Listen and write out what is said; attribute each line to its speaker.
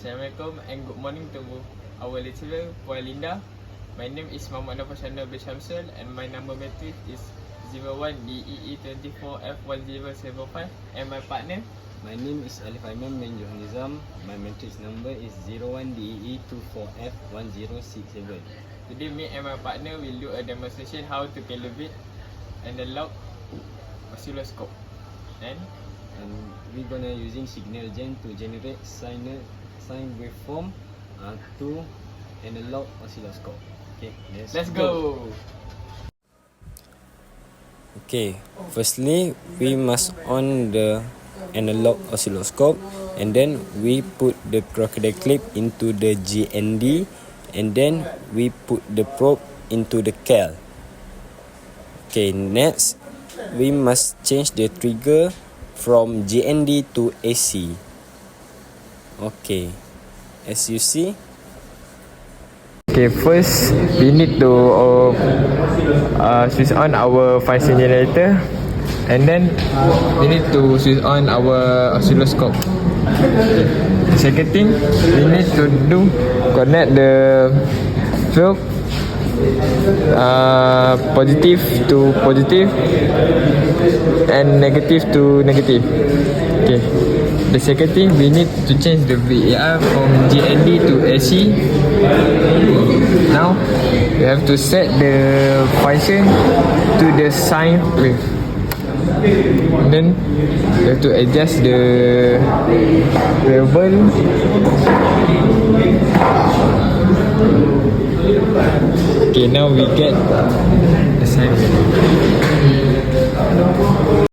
Speaker 1: Assalamualaikum and good morning to our lecturer, Puan Linda. My name is Muhammad Nafas Syamsul bin Syamsul and my number matric is 01DEE24F1075 and my partner.
Speaker 2: My name is Alif Aiman bin Johan Nizam. My matrix number is 01DEE24F1067.
Speaker 1: Today me and my partner will do a demonstration how to calibrate analog oscilloscope and
Speaker 2: we're gonna using signal gen to generate sine waveform to analog oscilloscope. Okay,
Speaker 1: let's go.
Speaker 2: Okay, firstly we must on the analog oscilloscope and then we put the crocodile clip into the GND and then we put the probe into the cal. Okay, next we must change the trigger from GND to AC. Okay, as you see.
Speaker 1: Okay, first we need to switch on our function generator and then we need to switch on our oscilloscope. Okay. The second thing we need to do, connect the probe positive to positive and negative to negative. Okay. The second thing we need to change the VAR from GND to AC. Now we have to set the function to the sine wave. Then we have to adjust the variable. Okay, now we get the sine wave.